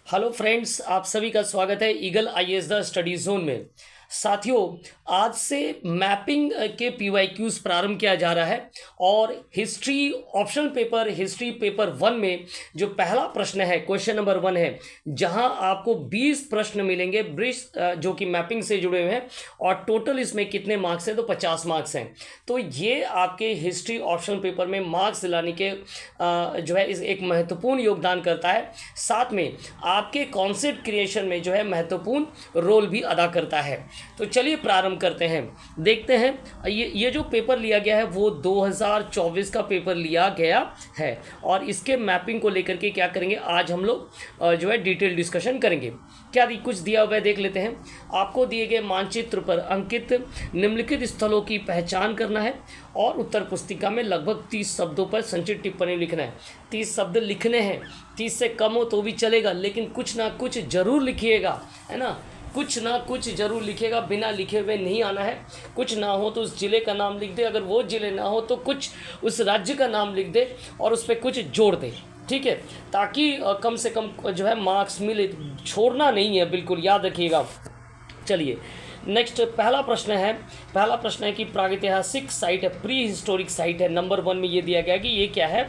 Hello friends, आप सभी का स्वागत है eagle IAS the study zone में। साथियों, आज से मैपिंग के पीवाईक्यूज प्रारंभ किया जा रहा है और history optional paper history paper 1 में जो पहला प्रश्न है, क्वेश्चन नंबर 1 है, जहां आपको 20 प्रश्न मिलेंगे जो कि मैपिंग से जुड़े हुए हैं और टोटल इसमें कितने मार्क्स हैं तो 50 मार्क्स हैं। तो ये आपके हिस्ट्री ऑप्शनल पेपर में मार्क्स दिलाने के जो है इस एक महत्वपूर्ण योगदान करता है। साथ में आपके कॉन्सेप्ट क्रिएशन में जो है महत्वपूर्ण रोल भी अदा करता है। तो चलिए प्रारंभ करते हैं। देखते हैं ये जो पेपर लिया गया है वो 2024 का पेपर लिया गया है और इसके मैपिंग को लेकर के क्या करेंगे, आज हम लोग जो है डिटेल डिस्कशन करेंगे। क्या कुछ दिया हुआ है देख लेते हैं। आपको दिए गए मानचित्र पर अंकित निम्नलिखित स्थलों की पहचान करना है और उत्तर पुस्तिका में लगभग 30 शब्दों पर संचित टिप्पणी लिखना है। 30 शब्द लिखने हैं, 30 से कम हो तो भी चलेगा, लेकिन कुछ ना कुछ जरूर लिखिएगा, है ना। कुछ ना कुछ जरूर लिखेगा, बिना लिखे हुए नहीं आना है। कुछ ना हो तो उस ज़िले का नाम लिख दे, अगर वो ज़िले ना हो तो कुछ उस राज्य का नाम लिख दे और उस पर कुछ जोड़ दे, ठीक है, ताकि कम से कम जो है मार्क्स मिले। छोड़ना नहीं है, बिल्कुल याद रखिएगा। चलिए नेक्स्ट पहला प्रश्न है कि प्रागैतिहासिक साइट है, प्री हिस्टोरिक साइट है। नंबर 1 में ये दिया गया कि ये क्या है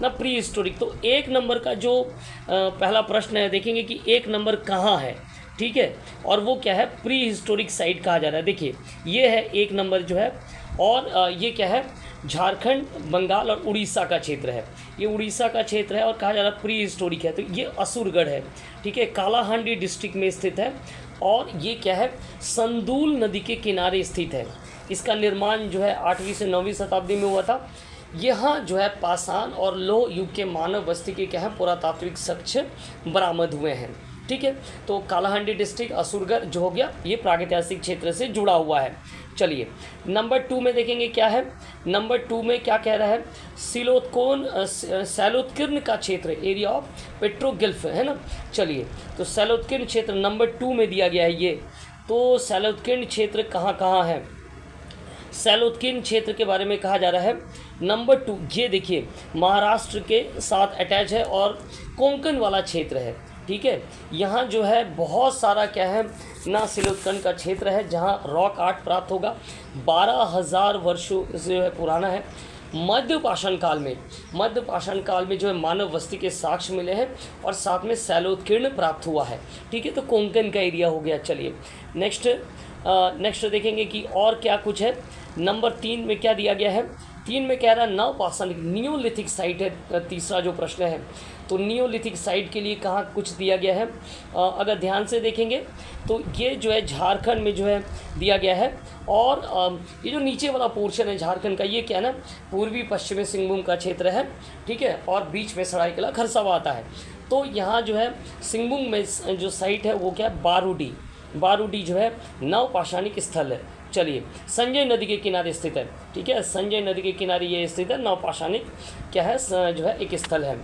ना, प्री हिस्टोरिक। तो 1 नंबर का जो पहला प्रश्न है, देखेंगे कि 1 नंबर कहाँ है, ठीक है, और वो क्या है, प्री हिस्टोरिक साइट कहा जा रहा है। देखिए ये है 1 नंबर जो है, और ये क्या है, झारखंड, बंगाल और उड़ीसा का क्षेत्र है। ये उड़ीसा का क्षेत्र है और कहा जा रहा है प्री हिस्टोरिक है। तो ये असुरगढ़ है, ठीक है, कालाहांडी डिस्ट्रिक्ट में स्थित है और ये क्या है, संदूल नदी के किनारे स्थित है। इसका निर्माण जो है 8वीं से 9वीं शताब्दी में हुआ था। यहाँ जो है पाषाण और लोह युग के मानव बस्ती के क्या है, पुरातात्विक साक्ष्य बरामद हुए हैं, ठीक है। तो कालाहांडी डिस्ट्रिक्ट असुरगढ़ जो हो गया, ये प्रागैतिहासिक क्षेत्र से जुड़ा हुआ है। चलिए नंबर 2 में देखेंगे क्या है। नंबर 2 में क्या कह रहा है, सैलोत्कीर्ण का क्षेत्र, एरिया ऑफ पेट्रोगिल्फ, है ना। चलिए तो सैलोत्कीर्ण क्षेत्र नंबर 2 में दिया गया है ये। तो सैलोत्कीर्ण क्षेत्र कहाँ कहाँ है, सैलोत्कीर्ण क्षेत्र के बारे में कहा जा रहा है। नंबर 2 ये देखिए, महाराष्ट्र के साथ अटैच है और कोंकण वाला क्षेत्र है, ठीक है। यहाँ जो है बहुत सारा क्या है ना, सैलोत्कीर्ण का क्षेत्र है जहाँ रॉक आर्ट प्राप्त होगा। 12,000 वर्षों से पुराना है। मध्य पाषाण काल में जो है मानव बस्ती के साक्ष्य मिले हैं और साथ में सैलोत्कीर्ण प्राप्त हुआ है, ठीक है। तो कोंकण का एरिया हो गया। चलिए नेक्स्ट देखेंगे कि और क्या कुछ है। नंबर 3 में क्या दिया गया है, 3 में कह रहा है नवपाषाणिक नियोलिथिक साइट है। तीसरा जो प्रश्न है, तो नियोलिथिक साइट के लिए कहाँ कुछ दिया गया है। अगर ध्यान से देखेंगे तो ये जो है झारखंड में जो है दिया गया है और ये जो नीचे वाला पोर्शन है झारखंड का, ये क्या है ना, पूर्वी पश्चिमी सिंहभूम का क्षेत्र है, ठीक है, और बीच में सरायकेला खरसावां आता है। तो यहाँ जो है सिंहभूम में जो साइट है वो क्या है, बारूडी जो है नवपाषाणिक स्थल है। चलिए संजय नदी के किनारे स्थित है, ठीक है, संजय नदी के किनारे ये स्थित है, नवपाषाणिक क्या है जो है एक स्थल है।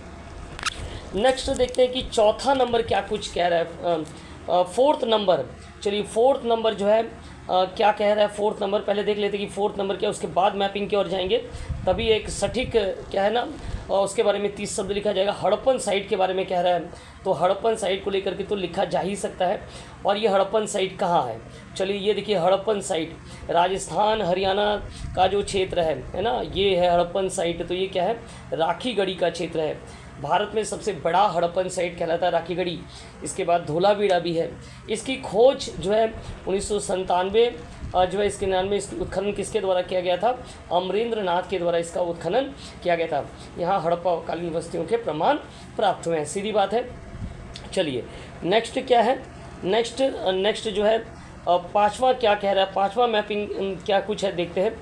नेक्स्ट देखते हैं कि चौथा नंबर क्या कुछ कह रहा है। 4th नंबर, चलिए 4th नंबर जो है क्या कह रहा है। 4th नंबर पहले देख लेते हैं कि 4th नंबर क्या, उसके बाद मैपिंग की ओर जाएंगे, तभी एक सटीक क्या है ना उसके बारे में 30 शब्द लिखा जाएगा। हड़प्पन साइट के बारे में कह रहा है, तो हड़प्पन साइट को लेकर के तो लिखा जा ही सकता है। और ये हड़प्पन साइट कहाँ है, चलिए ये देखिए हड़प्पन साइट राजस्थान हरियाणा का जो क्षेत्र है ना, ये है हड़प्पन साइट। तो ये क्या है, राखीगढ़ी का क्षेत्र है। भारत में सबसे बड़ा हड़प्पन साइट कहलाता है राखीगढ़ी। इसके बाद धोलावीरा भी है। इसकी खोज जो है 1997 जो है इसके 99 इसका उत्खनन किसके द्वारा किया गया था, अमरेंद्र नाथ के द्वारा इसका उत्खनन किया गया था। यहाँ हड़प्पा कालीन बस्तियों के प्रमाण प्राप्त हुए हैं, सीधी बात है। चलिए नेक्स्ट क्या है, नेक्स्ट जो है 5वां क्या कह रहा है, 5वां मैपिंग क्या कुछ है देखते हैं।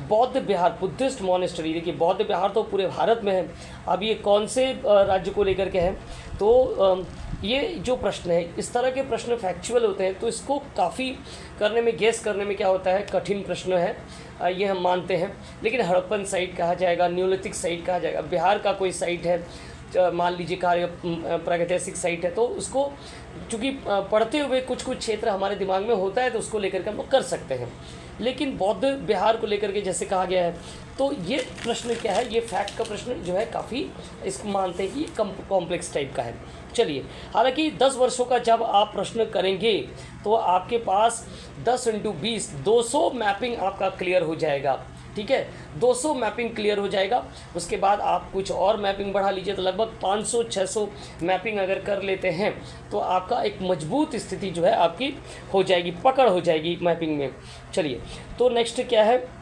बौद्ध विहार, बुद्धिस्ट मॉनेस्ट्री। देखिए बौद्ध विहार तो पूरे भारत में है। अब ये कौन से राज्य को लेकर के है, तो ये जो प्रश्न है, इस तरह के प्रश्न फैक्चुअल होते हैं, तो इसको काफ़ी करने में, गेस करने में क्या होता है, कठिन प्रश्न है, ये हम मानते हैं। लेकिन हड़प्पन साइट कहा जाएगा, न्यूलिथिक साइट कहा जाएगा, बिहार का कोई साइट है, मान लीजिए प्रागैतिहासिक साइट है, तो उसको चूँकि पढ़ते हुए कुछ क्षेत्र हमारे दिमाग में होता है तो उसको लेकर के हम लोग कर सकते हैं। लेकिन बौद्ध विहार को लेकर के जैसे कहा गया है, तो ये प्रश्न क्या है, ये फैक्ट का प्रश्न जो है काफ़ी इसको मानते हैं कि कॉम्प्लेक्स टाइप का है। चलिए, हालांकि 10 वर्षों का जब आप प्रश्न करेंगे तो आपके पास 10 × 20 200 मैपिंग आपका क्लियर हो जाएगा। ठीक है, 200 मैपिंग क्लियर हो जाएगा। उसके बाद आप कुछ और मैपिंग बढ़ा लीजिए तो लगभग 500-600 मैपिंग अगर कर लेते हैं तो आपका एक मजबूत स्थिति जो है आपकी हो जाएगी, पकड़ हो जाएगी मैपिंग में। चलिए, तो नेक्स्ट क्या है,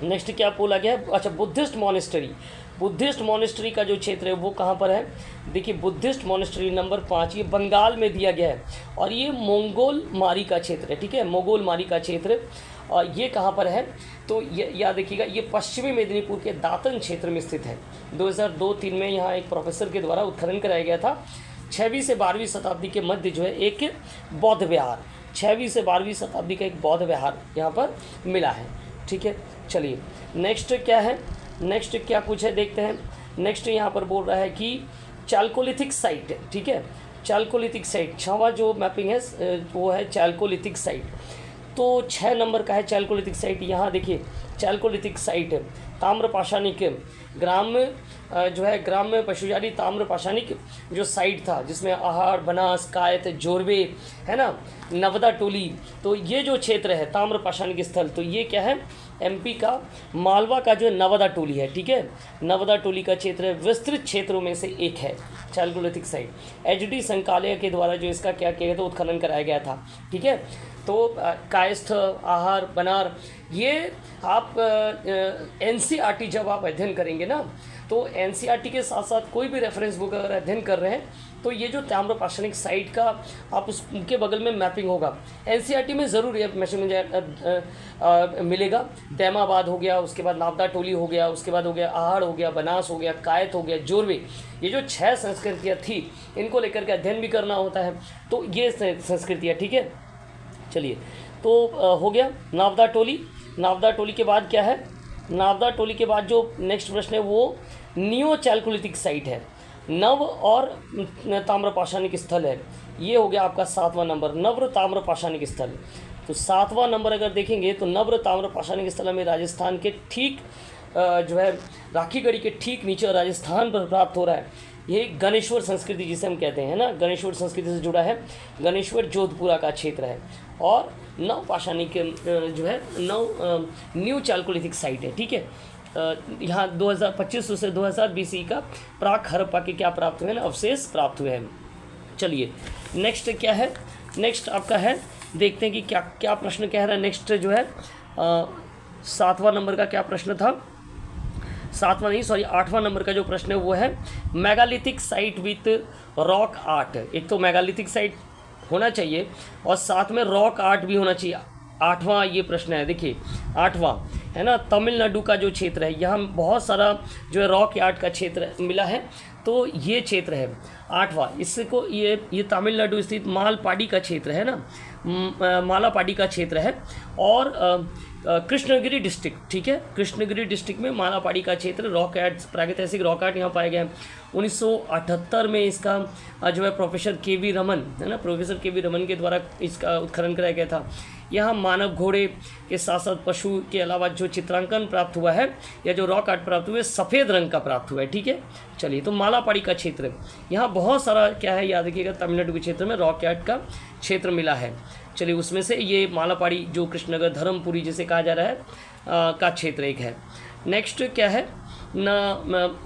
नेक्स्ट क्या बोला गया है, अच्छा बुद्धिस्ट मॉनेस्टरी। बुद्धिस्ट मॉनेस्टरी का जो क्षेत्र है वो कहाँ पर है, देखिए बुद्धिस्ट मॉनेस्टरी नंबर 5 ये बंगाल में दिया गया है और ये मंगोल मारी का क्षेत्र है। ठीक है, मंगोल मारी का क्षेत्र, और ये कहाँ पर है, तो ये याद रखिएगा, ये पश्चिमी मेदिनीपुर के दातन क्षेत्र में स्थित है। 2002-3 में यहाँ एक प्रोफेसर के द्वारा उत्खनन कराया गया था। 6वीं से 12वीं शताब्दी के मध्य जो है एक बौद्ध विहार, 6वीं से 12वीं शताब्दी का एक बौद्ध विहार यहाँ पर मिला है। ठीक है, चलिए नेक्स्ट क्या है, नेक्स्ट क्या कुछ है देखते हैं। नेक्स्ट यहाँ पर बोल रहा है कि चाल्कोलिथिक साइट। ठीक है, चाल्कोलिथिक साइट 6वां जो मैपिंग है वो है चाल्कोलिथिक साइट। तो 6 नंबर का है चाल्कोलिथिक साइट। यहाँ देखिए चाल्कोलिथिक साइट ताम्रपाषाणिक ग्राम जो है ग्राम में पशुजारी ताम्रपाषाणिक जो साइट था जिसमें आहार, बनास, कायत, जोरवे है ना, नवदा टोली, तो ये जो क्षेत्र है ताम्रपाषाणिक स्थल, तो ये क्या है, एमपी का मालवा का जो नवदा टोली है। ठीक है, नवदा टोली का क्षेत्र विस्तृत क्षेत्रों में से एक है चाल्कोलिथिक साइट। एचडी संकालय के द्वारा जो इसका क्या किया गया था, उत्खनन कराया गया था। ठीक है, तो कायस्थ, आहार, बनार, ये आप एनसीईआरटी जब आप अध्ययन करेंगे ना, तो एनसीईआरटी के साथ साथ कोई भी रेफरेंस बुक अगर अध्ययन कर रहे हैं तो ये जो ताम्रपाषाणिक साइट का आप उसके बगल में मैपिंग होगा, एनसीईआरटी में ज़रूर ये मेजरमेंट मिलेगा। दैमाबाद हो गया, उसके बाद नावदा टोली हो गया, उसके बाद हो गया आहार हो गया, बनास हो गया, कायत हो गया, जोरवे, ये जो 6 संस्कृतियाँ थी इनको लेकर के अध्ययन भी करना होता है। तो ये संस्कृतियाँ, ठीक है। चलिए, तो हो गया नावदा टोली। नावदा टोली के बाद क्या है, नावदा टोली के बाद जो नेक्स्ट प्रश्न है वो नियो चाल्कोलिथिक साइट है, नव और ताम्रपाषाणिक स्थल है। ये हो गया आपका 7वां नंबर, नव्र ताम्रपाषाणिक स्थल। तो 7वां नंबर अगर देखेंगे तो नव्र ताम्रपाषाणिक स्थल हमें राजस्थान के ठीक जो है राखीगढ़ी के ठीक नीचे राजस्थान पर प्राप्त हो रहा है। ये गणेश्वर संस्कृति जिसे हम कहते हैं ना, गणेश्वर संस्कृति से जुड़ा है। गणेश्वर जोधपुरा का क्षेत्र है और नव पाषाणिक जो है न्यू चाल्कोलिथिक साइट है। ठीक है, यहाँ 2500 से 2000 BC का प्राक हड़प्पा के क्या प्राप्त हुए हैं, अवशेष प्राप्त हुए हैं। चलिए नेक्स्ट क्या है, नेक्स्ट आपका है, देखते हैं कि क्या क्या प्रश्न कह रहा है। नेक्स्ट जो है 7वां नंबर का क्या प्रश्न था, 8वां नंबर का जो प्रश्न है वो है megalithic site with rock art. एक तो मेगालिथिक साइट होना चाहिए और साथ में रॉक आर्ट भी होना चाहिए। 8वां ये प्रश्न है, देखिए 8वां है ना, तमिलनाडु का जो क्षेत्र है यहाँ बहुत सारा जो है रॉक आर्ट का क्षेत्र मिला है, तो ये क्षेत्र है 8वां। इसको ये तमिलनाडु स्थित मालपाड़ी का क्षेत्र है ना, मालापाड़ी का क्षेत्र है और कृष्णगिरी डिस्ट्रिक्ट। ठीक है, कृष्णगिरी डिस्ट्रिक्ट में मालापाड़ी का क्षेत्र रॉक आर्ट, प्रागैतिहासिक रॉक आर्ट यहाँ पाया गया है। 1978 में इसका जो है प्रोफेसर के.वी. रमन है ना, प्रोफेसर के.वी. रमन के द्वारा इसका उत्खनन कराया गया था। यहाँ मानव घोड़े के साथ साथ पशु के अलावा जो चित्रांकन प्राप्त हुआ है या जो रॉक आर्ट प्राप्त हुआ है सफ़ेद रंग का प्राप्त हुआ है। ठीक है, चलिए, तो मालापाड़ी का क्षेत्र यहाँ बहुत सारा क्या है, याद रखिएगा तमिलनाडु के क्षेत्र में रॉक आर्ट का क्षेत्र मिला है। चलिए, उसमें से ये मालापाड़ी जो कृष्णनगर धर्मपुरी जिसे कहा जा रहा है का क्षेत्र एक है। नेक्स्ट क्या है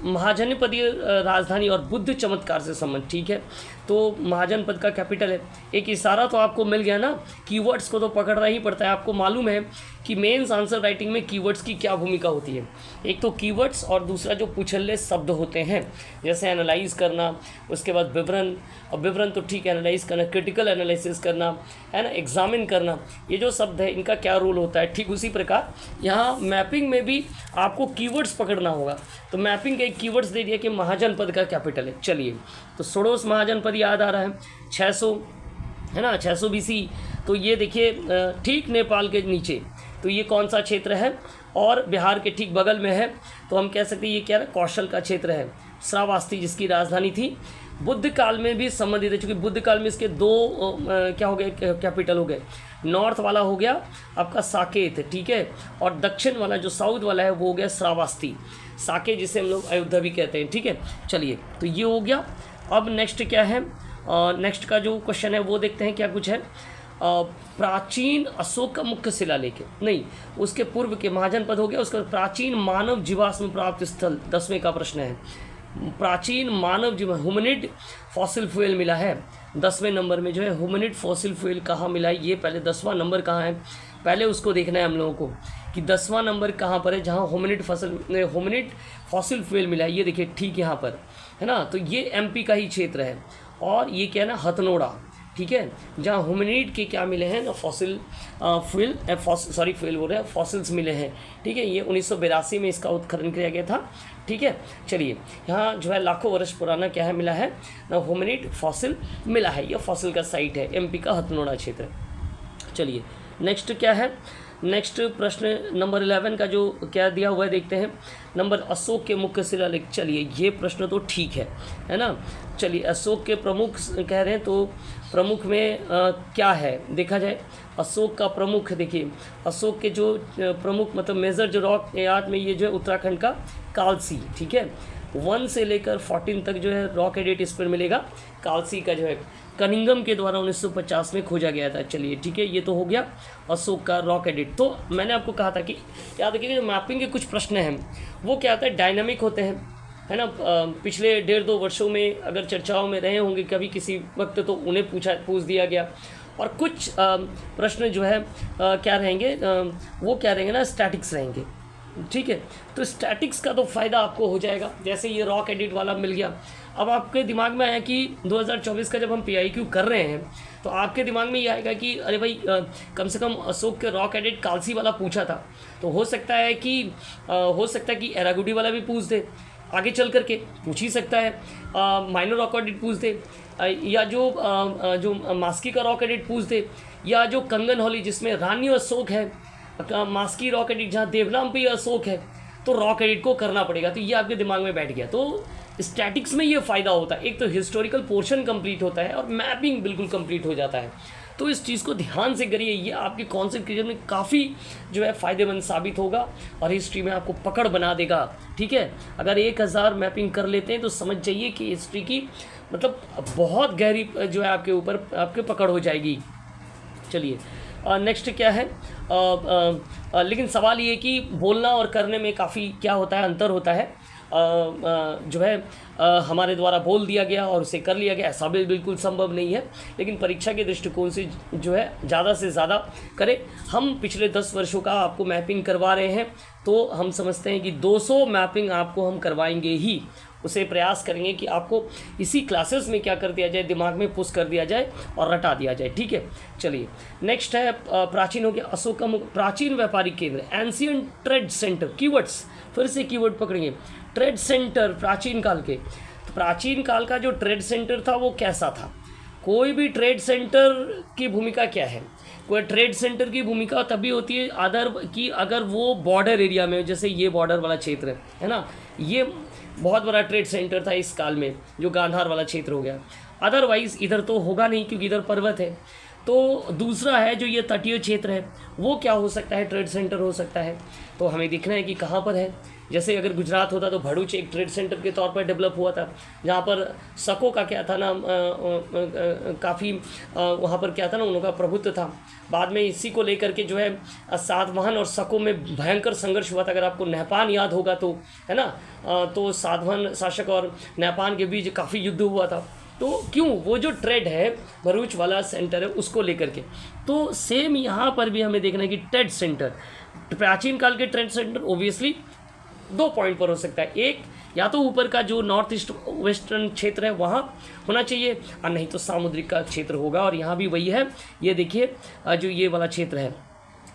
महाजनपदीय राजधानी और बुद्ध चमत्कार से संबंध। ठीक है, तो महाजनपद का कैपिटल है। एक इशारा तो आपको मिल गया ना, कीवर्ड्स को तो पकड़ना ही पड़ता है। आपको मालूम है कि मेंस आंसर राइटिंग में कीवर्ड्स की क्या भूमिका होती है। एक तो कीवर्ड्स और दूसरा जो पूछल्ले शब्द होते हैं, जैसे एनालाइज करना, उसके बाद विवरण, और विवरण तो ठीक है, एनालाइज करना, क्रिटिकल एनालिसिस करना है ना, एग्जामिन करना, ये जो शब्द है इनका क्या रोल होता है। ठीक उसी प्रकार यहाँ मैपिंग में भी आपको कीवर्ड्स पकड़ना होगा। तो मैपिंग के कीवर्ड्स दे दिया कि महाजनपद का कैपिटल है। चलिए, तो षोडश महाजनपद याद आ रहा है, 600 है ना, 600 BC। तो ये देखिए ठीक नेपाल के नीचे, तो ये कौन सा क्षेत्र है और बिहार के ठीक बगल में है, तो हम कह सकते हैं ये क्या है, कौशल का क्षेत्र है। श्रावस्ती जिसकी राजधानी थी, बुद्ध काल में भी संबंधित है, चूँकि बुद्ध काल में इसके 2 क्या हो गए कैपिटल हो गए, नॉर्थ वाला हो गया आपका साकेत, ठीक है, और दक्षिण वाला जो साउथ वाला है वो हो गया श्रावस्ती, साके जिसे हम लोग अयोध्या भी कहते हैं, ठीक है। चलिए तो ये हो गया। अब नेक्स्ट क्या है, नेक्स्ट का जो क्वेश्चन है वो देखते हैं क्या कुछ है। प्राचीन अशोक का मुख्य शिलालेख, नहीं उसके पूर्व के महाजनपद हो गया, उसका प्राचीन मानव जीवाश्म प्राप्त स्थल 10वें का प्रश्न है। प्राचीन मानव जीव होमिनिड फॉसिल फ्यूल मिला है 10वें नंबर में जो है, होमिनिड फॉसिल फ्यूल कहाँ मिला है, ये पहले 10वां नंबर कहाँ है पहले उसको देखना है हम लोगों को कि 10वां नंबर कहाँ पर है जहाँ होमिनिड फॉसिल फ्यूल मिला है। ये देखिए ठीक यहाँ पर है ना, तो ये एमपी का ही क्षेत्र है और ये क्या है ना हथनोड़ा, ठीक है, जहाँ होमिनिड के क्या मिले हैं ना फॉसिल फ्यूल बोल रहे हैं फॉसिल्स मिले हैं, ठीक है। ये 1982 में इसका उत्खनन किया गया था, ठीक है। चलिए यहाँ जो है लाखों वर्ष पुराना क्या है मिला है ना होमिनिड फॉसिल मिला है, ये फॉसिल का साइट है एमपी का हथनोड़ा क्षेत्र। चलिए नेक्स्ट क्या है, नेक्स्ट प्रश्न नंबर 11 का जो क्या दिया हुआ है देखते हैं। नंबर अशोक के मुख्य शिलालेख, चलिए ये प्रश्न तो ठीक है ना। चलिए अशोक के प्रमुख कह रहे हैं तो प्रमुख में क्या है देखा जाए। अशोक का प्रमुख देखिए, अशोक के जो प्रमुख मतलब मेजर जो रॉक याद में ये जो है उत्तराखंड का कालसी, ठीक है, 1 से लेकर 14 तक जो है रॉक एडिट इस पर मिलेगा। कालसी का जो है कनिंगम के द्वारा 1950 में खोजा गया था। चलिए ठीक है, ये तो हो गया अशोक का रॉक एडिट। तो मैंने आपको कहा था कि याद रखिए जो मैपिंग के कुछ प्रश्न हैं वो क्या होता है डायनामिक होते हैं, है ना। पिछले 1.5-2 वर्षों में अगर चर्चाओं में रहे होंगे कभी किसी वक्त तो उन्हें पूछ दिया गया, और कुछ प्रश्न जो है क्या रहेंगे वो क्या रहेंगे ना स्टैटिक्स रहेंगे, ठीक है। तो स्टैटिक्स का तो फ़ायदा आपको हो जाएगा, जैसे ये रॉक एडिट वाला मिल गया। अब आपके दिमाग में आया कि 2024 का जब हम PIQ कर रहे हैं तो आपके दिमाग में ये आएगा कि अरे भाई कम से कम अशोक के रॉक एडिट कालसी वाला पूछा था, तो हो सकता है कि एरागुडी वाला भी पूछ दे, आगे चल करके पूछ ही सकता है, माइनर रॉक एडिट पूछ दे, या जो मास्की का रॉक एडिट पूछ दे, या जो कंगन हॉली जिसमें रानी अशोक है, मास्की रॉक एडिट जहाँ देवनाम पे अशोक है, तो रॉक एडिट को करना पड़ेगा। तो ये आपके दिमाग में बैठ गया। तो स्टैटिक्स में ये फ़ायदा होता है, एक तो हिस्टोरिकल पोर्शन कंप्लीट होता है और मैपिंग बिल्कुल कंप्लीट हो जाता है। तो इस चीज़ को ध्यान से करिए, ये आपके कॉन्सेंट्रेशन में काफ़ी जो है फ़ायदेमंद साबित होगा और हिस्ट्री में आपको पकड़ बना देगा, ठीक है। अगर 1000 मैपिंग कर लेते हैं तो समझ जाइए कि हिस्ट्री की मतलब बहुत गहरी जो है आपके ऊपर आपके पकड़ हो जाएगी। चलिए नेक्स्ट क्या है, लेकिन सवाल ये कि बोलना और करने में काफ़ी क्या होता है अंतर होता है। जो है हमारे द्वारा बोल दिया गया और उसे कर लिया गया, ऐसा भी बिल्कुल संभव नहीं है, लेकिन परीक्षा के दृष्टिकोण से जो है ज़्यादा से ज़्यादा करें। हम पिछले 10 वर्षों का आपको मैपिंग करवा रहे हैं, तो हम समझते हैं कि 200 मैपिंग आपको हम करवाएंगे ही, उसे प्रयास करेंगे कि आपको इसी क्लासेस में क्या कर दिया जाए, दिमाग में पुश कर दिया जाए और रटा दिया जाए, ठीक है। चलिए नेक्स्ट है प्राचीन हो गया अशोक का प्राचीन व्यापारिक केंद्र, एंशियंट ट्रेड सेंटर। कीवर्ड्स फिर से कीवर्ड पकड़ेंगे, ट्रेड सेंटर प्राचीन काल के। तो प्राचीन काल का जो ट्रेड सेंटर था वो कैसा था, कोई भी ट्रेड सेंटर की भूमिका क्या है, कोई ट्रेड सेंटर की भूमिका तभी होती है अगर वो बॉर्डर एरिया में, जैसे ये बॉर्डर वाला क्षेत्र है ना, ये बहुत बड़ा ट्रेड सेंटर था इस काल में जो गांधार वाला क्षेत्र हो गया। अदरवाइज़ इधर तो होगा नहीं क्योंकि इधर पर्वत है। तो दूसरा है जो ये तटीय क्षेत्र है वो क्या हो सकता है, ट्रेड सेंटर हो सकता है। तो हमें देखना है कि कहाँ पर है। जैसे अगर गुजरात होता तो भरूच एक ट्रेड सेंटर के तौर पर डेवलप हुआ था, जहाँ पर सको का क्या था ना काफ़ी वहाँ पर क्या था ना उनका प्रभुत्व था। बाद में इसी को लेकर के जो है सातवाहन और सको में भयंकर संघर्ष हुआ था। अगर आपको नेपान याद होगा तो है ना, तो सातवाहन शासक और नेपान के बीच काफ़ी युद्ध हुआ था। तो क्यों, वो जो ट्रेड है भरूच वाला सेंटर है उसको लेकर के। तो सेम यहाँ पर भी हमें देखना है कि ट्रेड सेंटर, प्राचीन काल के ट्रेड सेंटर ओबियसली 2 पॉइंट पर हो सकता है। एक या तो ऊपर का जो नॉर्थ ईस्ट वेस्टर्न क्षेत्र है वहाँ होना चाहिए, और नहीं तो सामुद्रिक का क्षेत्र होगा। और यहाँ भी वही है, ये देखिए जो ये वाला क्षेत्र है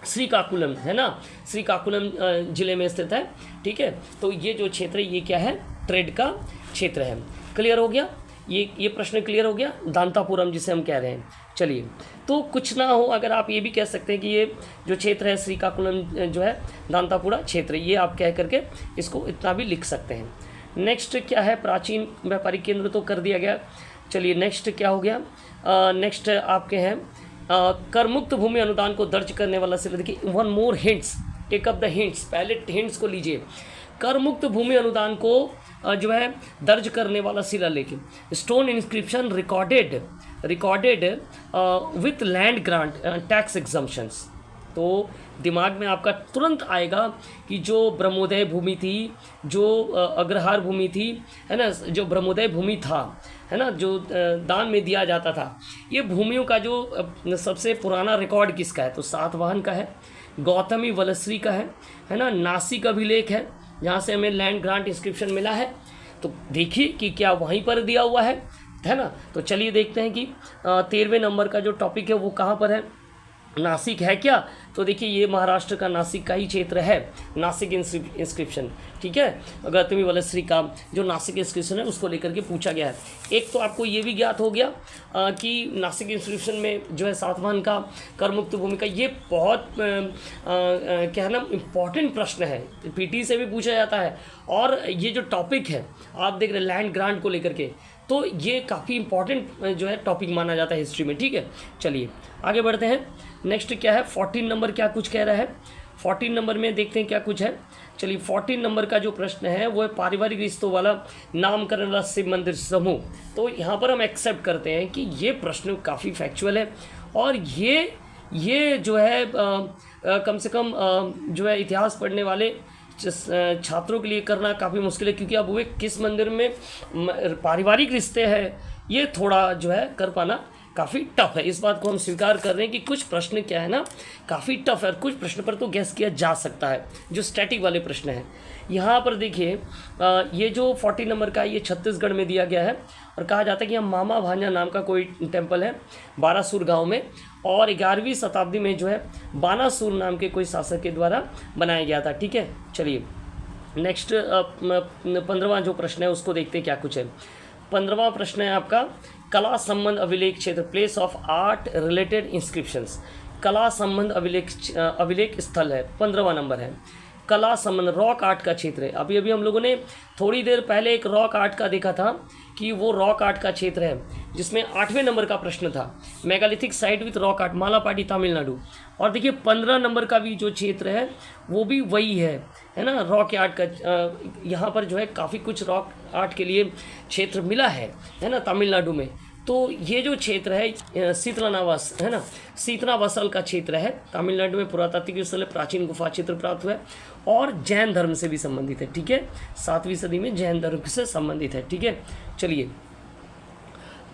श्रीकाकुलम है ना, श्रीकाकुलम ज़िले में स्थित है, ठीक है। तो ये जो क्षेत्र है ये क्या है, ट्रेड का क्षेत्र है। क्लियर हो गया, ये प्रश्न क्लियर हो गया, दांतापुरम जिसे हम कह रहे हैं। चलिए तो कुछ ना हो अगर आप ये भी कह सकते हैं कि ये जो क्षेत्र है श्रीकाकुलम जो है दांतापुरा क्षेत्र, ये आप कह करके इसको इतना भी लिख सकते हैं। नेक्स्ट क्या है, प्राचीन व्यापारिक केंद्र तो कर दिया गया। चलिए नेक्स्ट क्या हो गया, नेक्स्ट आपके हैं करमुक्त भूमि अनुदान को दर्ज करने वाला शिला। देखिए one more hints, take up the hints, पहले हिंट्स को लीजिए। करमुक्त भूमि अनुदान को जो है दर्ज करने वाला शिलालेख, stone inscription recorded with land grant tax exemptions. तो दिमाग में आपका तुरंत आएगा कि जो ब्रह्मोदय भूमि थी, जो अग्रहार भूमि थी, है ना, जो ब्रह्मोदय भूमि था, है ना, जो दान में दिया जाता था, ये भूमियों का जो सबसे पुराना रिकॉर्ड किसका है, तो सातवाहन का है, गौतमी वलश्री का है ना, नासिक अभिलेख है जहाँ से हमें लैंड ग्रांट इंस्क्रिप्शन मिला है। तो देखिए कि क्या वहीं पर दिया हुआ है ना। तो चलिए देखते हैं कि 13वें नंबर का जो टॉपिक है वो कहाँ पर है, नासिक है क्या। तो देखिए ये महाराष्ट्र का नासिक का ही क्षेत्र है, नासिक इंस्क्रिप्शन, ठीक है। गौतमी वलश्री का जो नासिक इंस्क्रिप्शन है उसको लेकर के पूछा गया है। एक तो आपको ये भी ज्ञात हो गया कि नासिक इंस्क्रिप्शन में जो है सातवाहन का करमुक्त भूमि का, ये बहुत क्या है ना इम्पॉर्टेंट प्रश्न है, पीटी से भी पूछा जाता है। और ये जो टॉपिक है आप देख रहे हैं लैंड ग्रांट को लेकर के, तो ये काफ़ी इंपॉर्टेंट जो है टॉपिक माना जाता है हिस्ट्री में, ठीक है। चलिए आगे बढ़ते हैं। नेक्स्ट क्या है 14 नंबर, क्या कुछ कह रहा है 14 नंबर में, देखते हैं क्या कुछ है। चलिए 14 नंबर का जो प्रश्न है वो है पारिवारिक रिश्तों वाला नामकरण वाला शिव मंदिर समूह। तो यहाँ पर हम एक्सेप्ट करते हैं कि ये प्रश्न काफ़ी फैक्चुअल है, और ये जो है कम से कम जो है इतिहास पढ़ने वाले छात्रों के लिए करना काफ़ी मुश्किल है, क्योंकि अब वे किस मंदिर में पारिवारिक रिश्ते हैं, ये थोड़ा जो है कर पाना काफ़ी टफ है। इस बात को हम स्वीकार कर रहे हैं कि कुछ प्रश्न क्या है ना काफ़ी टफ है, और कुछ प्रश्न पर तो गैस किया जा सकता है जो स्टैटिक वाले प्रश्न हैं। यहाँ पर देखिए ये जो 40 नंबर का ये छत्तीसगढ़ में दिया गया है, और कहा जाता है कि यहाँ मामा भांजा नाम का कोई टेम्पल है बारासूर गांव में, और 11वीं शताब्दी में जो है बानासूर नाम के कोई शासक के द्वारा बनाया गया था, ठीक है। चलिए नेक्स्ट 15वां जो प्रश्न है उसको देखते हैं क्या कुछ है। 15वां प्रश्न है आपका कला संबंध अभिलेख क्षेत्र, place of art related inscriptions. कला संबंध अभिलेख स्थल है, 15वां नंबर है। कला संबंध रॉक आर्ट का क्षेत्र है। अभी हम लोगों ने थोड़ी देर पहले एक रॉक आर्ट का देखा था कि वो रॉक आर्ट का क्षेत्र है, जिसमें 8वें नंबर का प्रश्न था megalithic site with rock art, Malapatti Tamil Nadu. और देखिए 15 नंबर का भी जो क्षेत्र है वो भी वही है ना, रॉक आर्ट का। यहाँ पर जो है काफ़ी कुछ रॉक आर्ट के लिए क्षेत्र मिला है ना तमिलनाडु में। तो ये जो क्षेत्र है शीतलानावास है ना, शीतनावासल का क्षेत्र है तमिलनाडु में, पुरातात्विक स्थल प्राचीन गुफा क्षेत्र प्राप्त हुआ है, और जैन धर्म से भी संबंधित है, ठीक है। 7वीं सदी में जैन धर्म से संबंधित है, ठीक है। चलिए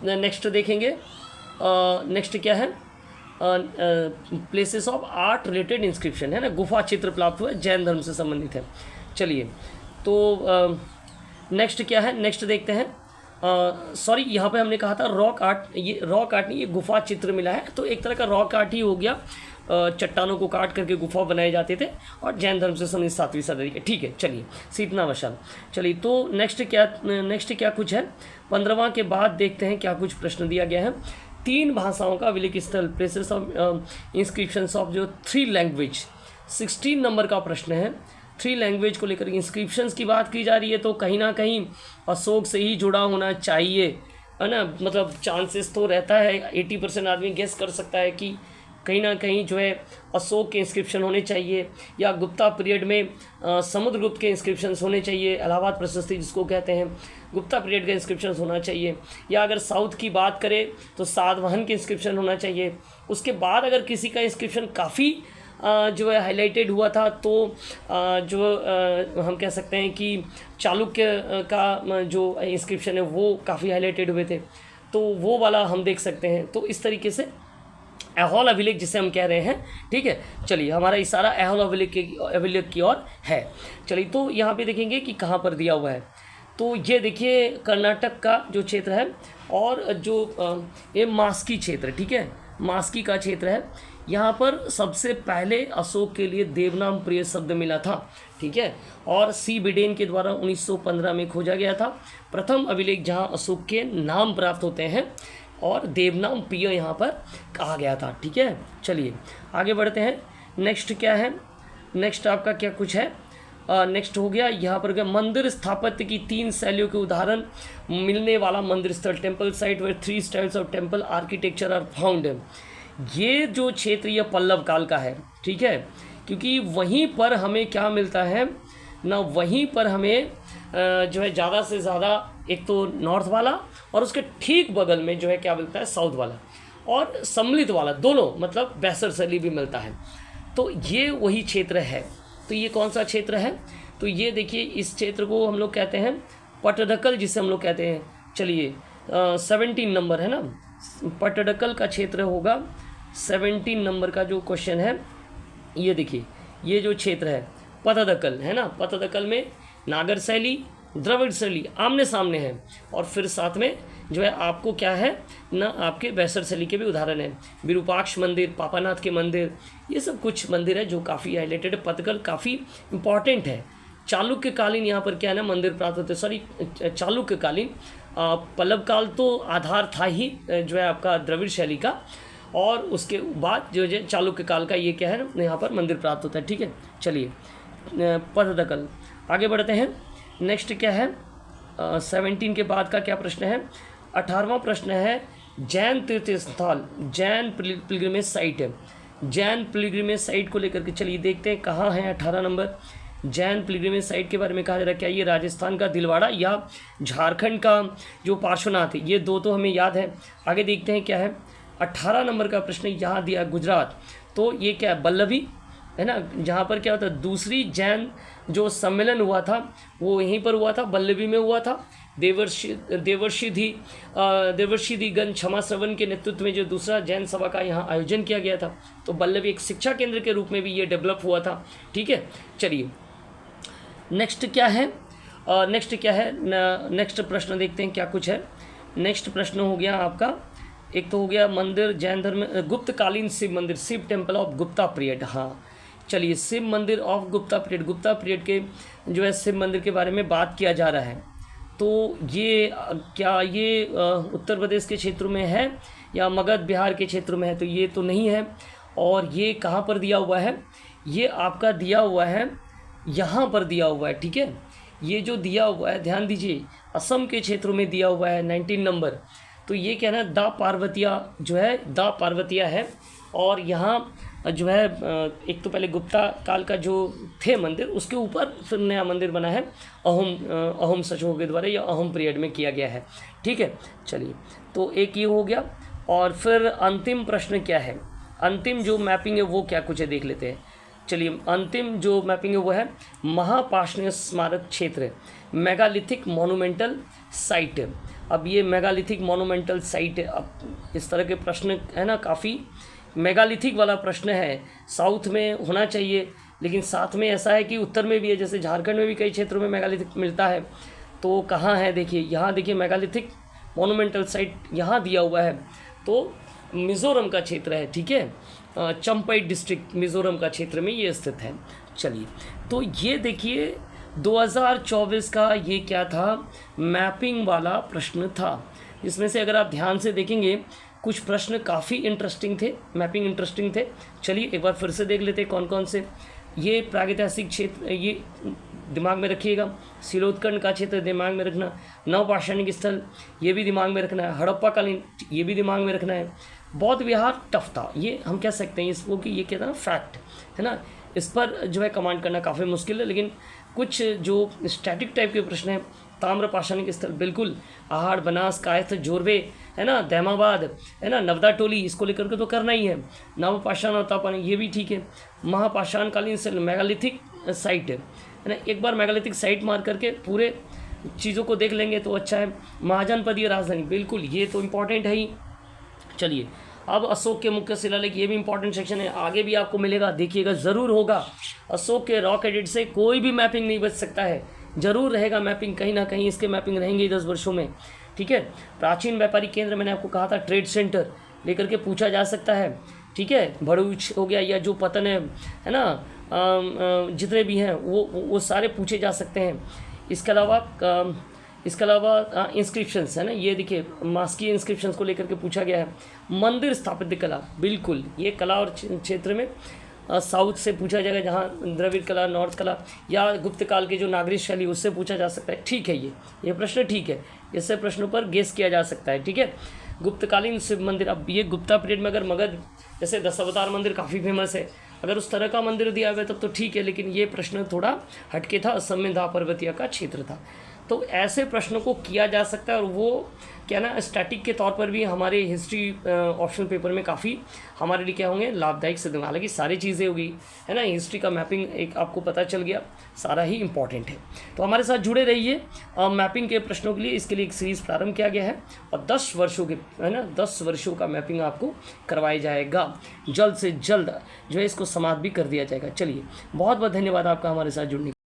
नेक्स्ट देखेंगे। नेक्स्ट क्या है places of art related inscription है ना, गुफा चित्र प्राप्त हुआ है, जैन धर्म से संबंधित है। चलिए तो नेक्स्ट क्या है, नेक्स्ट देखते हैं। सॉरी यहाँ पे हमने कहा था रॉक आर्ट, ये रॉक आर्ट नहीं, ये गुफा चित्र मिला है, तो एक तरह का रॉक आर्ट ही हो गया। चट्टानों को काट करके गुफा बनाए जाते थे, और जैन धर्म से संबंधित 7वीं सदी के, ठीक है। चलिए शीतनावशाल। चलिए तो नेक्स्ट क्या कुछ है 15वां के बाद देखते हैं क्या कुछ प्रश्न दिया गया है। 3 भाषाओं का अभिलेख स्थल, प्लेसेस ऑफ इंस्क्रिप्शंस ऑफ जो 3 लैंग्वेज, 16 नंबर का प्रश्न है। 3 लैंग्वेज को लेकर इंस्क्रिप्शंस की बात की जा रही है, तो कहीं ना कहीं अशोक से ही जुड़ा होना चाहिए, है ना। मतलब चांसेस तो रहता है, 80% आदमी गेस कर सकता है कि कहीं ना कहीं जो है अशोक के इंस्क्रिप्शन होने चाहिए, या गुप्ता पीरियड में समुद्रगुप्त के इंस्क्रिप्शंस होने चाहिए, इलाहाबाद प्रशस्ति जिसको कहते हैं, गुप्ता पीरियड का इंस्क्रिप्शन होना चाहिए। या अगर साउथ की बात करें तो सातवाहन के इंस्क्रिप्शन होना चाहिए। उसके बाद अगर किसी का इंस्क्रिप्शन काफ़ी जो है हाईलाइटेड हुआ था, तो जो हम कह सकते हैं कि चालुक्य का जो इंस्क्रिप्शन है वो काफ़ी हाईलाइटेड हुए थे, तो वो वाला हम देख सकते हैं। तो इस तरीके से ऐहोल अभिलेख जिसे हम कह रहे हैं, ठीक है। चलिए हमारा इशारा ऐहोल अभिलेख की ओर है। चलिए तो यहाँ पे देखेंगे कि कहाँ पर दिया हुआ है। तो ये देखिए कर्नाटक का जो क्षेत्र है, और जो ये मास्की क्षेत्र, ठीक है, मास्की का क्षेत्र है। यहाँ पर सबसे पहले अशोक के लिए देवनाम प्रिय शब्द मिला था, ठीक है, और सी बिडेन के द्वारा 1915 में खोजा गया था प्रथम अभिलेख जहाँ अशोक के नाम प्राप्त होते हैं, और देवनाम प्रिय यहाँ पर कहा गया था, ठीक है। चलिए आगे बढ़ते हैं। नेक्स्ट क्या है, नेक्स्ट आपका क्या कुछ है। नेक्स्ट हो गया यहाँ पर मंदिर स्थापत्य की 3 शैलियों के उदाहरण मिलने वाला मंदिर स्थल, temple site where 3 styles of temple architecture are found. ये जो क्षेत्र ये पल्लव काल का है, ठीक है, क्योंकि वहीं पर हमें क्या मिलता है ना, वहीं पर हमें जो है ज़्यादा से ज़्यादा एक तो नॉर्थ वाला और उसके ठीक बगल में जो है क्या मिलता है, साउथ वाला और सम्मिलित वाला, दोनों मतलब बैसर सैली भी मिलता है। तो ये वही क्षेत्र है। तो ये कौन सा क्षेत्र है? तो ये देखिए, इस क्षेत्र को हम लोग कहते हैं पटदकल, जिसे हम लोग कहते हैं। चलिए 17 नंबर है ना, पटदकल का क्षेत्र होगा 17 नंबर का जो क्वेश्चन है। ये देखिए, ये जो क्षेत्र है पटदकल है ना, पटदकल में नागर शैली, द्रविड़ शैली आमने सामने है, और फिर साथ में जो है आपको क्या है ना, आपके बैसर शैली के भी उदाहरण हैं। विरूपाक्ष मंदिर, पापानाथ के मंदिर, ये सब कुछ मंदिर है जो काफ़ी हाईलाइटेड है। पटदकल काफ़ी इम्पॉर्टेंट है। चालुक्यकालीन यहाँ पर क्या है ना, मंदिर प्राप्त होते, सॉरी चालुक्यकालीन, पल्लव काल तो आधार था ही जो है आपका द्रविड़ शैली का, और उसके बाद जो है चालुक्य काल का ये क्या है ना, यहाँ पर मंदिर प्राप्त होता है। ठीक है, चलिए पटदकल आगे बढ़ते हैं। नेक्स्ट क्या है, 17 के बाद का क्या प्रश्न है? 18वां प्रश्न है जैन तीर्थ स्थल, जैन पिलग्रिमेज साइट है। जैन पिलग्रिमेज साइट को लेकर के चलिए देखते हैं कहाँ है 18 नंबर। जैन पिलग्रिमेज साइट के बारे में कहा जा रहा है, क्या ये राजस्थान का दिलवाड़ा या झारखंड का जो पार्श्वनाथ है? ये दो तो हमें याद है। आगे देखते हैं क्या है 18 नंबर का प्रश्न यहाँ दिया, गुजरात। तो ये क्या है, बल्लभी है ना, जहाँ पर क्या होता है, दूसरी जैन जो सम्मेलन हुआ था वो यहीं पर हुआ था, बल्लभी में हुआ था। देवर्षिधिगण क्षमा श्रवण के नेतृत्व में जो दूसरा जैन सभा का यहाँ आयोजन किया गया था। तो बल्लभी एक शिक्षा केंद्र के रूप में भी ये डेवलप हुआ था। ठीक है, चलिए नेक्स्ट क्या है, नेक्स्ट प्रश्न देखते हैं क्या कुछ है। नेक्स्ट प्रश्न हो गया आपका, एक तो हो गया मंदिर जैन धर्म, गुप्तकालीन शिव मंदिर, Shiva temple of Gupta period. हाँ चलिए, शिव मंदिर of Gupta period, Gupta period के जो है शिव मंदिर के बारे में बात किया जा रहा है। तो ये क्या ये उत्तर प्रदेश के क्षेत्रों में है या मगध बिहार के क्षेत्रों में है? तो ये तो नहीं है। और ये कहाँ पर दिया हुआ है? ये आपका दिया हुआ है यहाँ पर दिया हुआ है। ठीक है, ये जो दिया हुआ है ध्यान दीजिए, असम के क्षेत्रों में दिया हुआ है 19 नंबर। तो ये क्या है ना, दा पार्वतिया जो है, दा पार्वतिया है। और यहाँ जो है एक तो पहले गुप्ता काल का जो थे मंदिर, उसके ऊपर फिर नया मंदिर बना है अहोम शासकों के द्वारा, या अहोम पीरियड में किया गया है। ठीक है, चलिए तो एक ये हो गया। और फिर अंतिम प्रश्न क्या है, अंतिम जो मैपिंग है वो क्या कुछ है देख लेते हैं। चलिए अंतिम जो मैपिंग है वो है महापाषाण स्मारक क्षेत्र, मेगालिथिक मोनूमेंटल साइट। अब ये मेगालिथिक मोनूमेंटल साइट, अब इस तरह के प्रश्न है ना, काफ़ी मेगालिथिक वाला प्रश्न है। साउथ में होना चाहिए, लेकिन साथ में ऐसा है कि उत्तर में भी है, जैसे झारखंड में भी कई क्षेत्रों में मेगालिथिक मिलता है। तो कहाँ है देखिए, यहाँ देखिए मेगालिथिक मोनूमेंटल साइट यहाँ दिया हुआ है। तो मिज़ोरम का क्षेत्र है। ठीक है, चंपाई डिस्ट्रिक्ट मिज़ोरम का क्षेत्र में ये स्थित है। चलिए तो ये देखिए 2024 का ये क्या था, मैपिंग वाला प्रश्न था। इसमें से अगर आप ध्यान से देखेंगे कुछ प्रश्न काफ़ी इंटरेस्टिंग थे, मैपिंग इंटरेस्टिंग थे। चलिए एक बार फिर से देख लेते हैं कौन कौन से। ये प्रागैतिहासिक क्षेत्र, ये दिमाग में रखिएगा। शिलोत्कंड का क्षेत्र दिमाग में रखना। नवपाषाणिक स्थल ये भी दिमाग में रखना है। हड़प्पा कालीन ये भी दिमाग में रखना है। बौद्ध विहार टफ था, ये हम कह सकते हैं इसको कि ये क्या था, फैक्ट है ना। इस पर जो है कमांड करना काफ़ी मुश्किल है, लेकिन कुछ जो स्टैटिक टाइप के प्रश्न हैं, ताम्रपाषाणिक स्थल बिल्कुल, आहड़, बनास, कायस्थ, जोरवे है ना, दैमाबाद है ना, नवदा टोली, इसको लेकर के तो करना ही है। नवपाषाण और तापानी ये भी ठीक है। महापाषाण कालीन स्थल, मेगालिथिक साइट है ना, एक बार मेगालिथिक साइट मार करके पूरे चीज़ों को देख लेंगे तो अच्छा है। महाजनपदीय राजधानी बिल्कुल, ये तो इम्पॉर्टेंट है ही। चलिए अब अशोक के मुख्य शिलालेख, ये भी इंपॉर्टेंट सेक्शन है, आगे भी आपको मिलेगा, देखिएगा ज़रूर होगा। अशोक के रॉक एडिट से कोई भी मैपिंग नहीं बच सकता है, ज़रूर रहेगा मैपिंग, कहीं ना कहीं इसके मैपिंग रहेंगे 10 वर्षों में। ठीक है, प्राचीन व्यापारी केंद्र मैंने आपको कहा था, ट्रेड सेंटर लेकर के पूछा जा सकता है। ठीक है, भरूच हो गया, या जो पतन है ना, जितने भी हैं वो सारे पूछे जा सकते हैं। इसके अलावा इंस्क्रिप्शंस है ना, ये देखिए मास्की इंस्क्रिप्शंस को लेकर के पूछा गया है। मंदिर स्थापत्य कला बिल्कुल, ये कला और क्षेत्र में साउथ से पूछा जाएगा, जहाँ द्रविड़ कला, नॉर्थ कला या गुप्त काल के जो नागरिक शैली उससे पूछा जा सकता है। ठीक है, ये प्रश्न ठीक है, इससे प्रश्नों पर गेस किया जा सकता है। ठीक है, गुप्तकालीन शिव मंदिर, अब ये गुप्ता पीरियड में अगर मगध जैसे दशावतार मंदिर काफ़ी फेमस है, अगर उस तरह का मंदिर दिया हुआ है तब तो ठीक है, लेकिन ये प्रश्न थोड़ा हटके था, असम में दा पर्वतिया का क्षेत्र था। तो ऐसे प्रश्नों को किया जा सकता है, और वो क्या ना स्टैटिक के तौर पर भी हमारे हिस्ट्री ऑप्शनल पेपर में काफ़ी हमारे लिए क्या होंगे, लाभदायक सिद्ध होंगे। हालांकि सारी चीज़ें होगी, है ना, हिस्ट्री का मैपिंग एक आपको पता चल गया, सारा ही इंपॉर्टेंट है। तो हमारे साथ जुड़े रहिए मैपिंग के प्रश्नों के लिए। इसके लिए एक सीरीज़ प्रारंभ किया गया है और 10 वर्षों के, है ना, 10 वर्षों का मैपिंग आपको करवाया जाएगा। जल्द से जल्द जो है इसको समाप्त भी कर दिया जाएगा। चलिए, बहुत बहुत धन्यवाद आपका हमारे साथ जुड़ने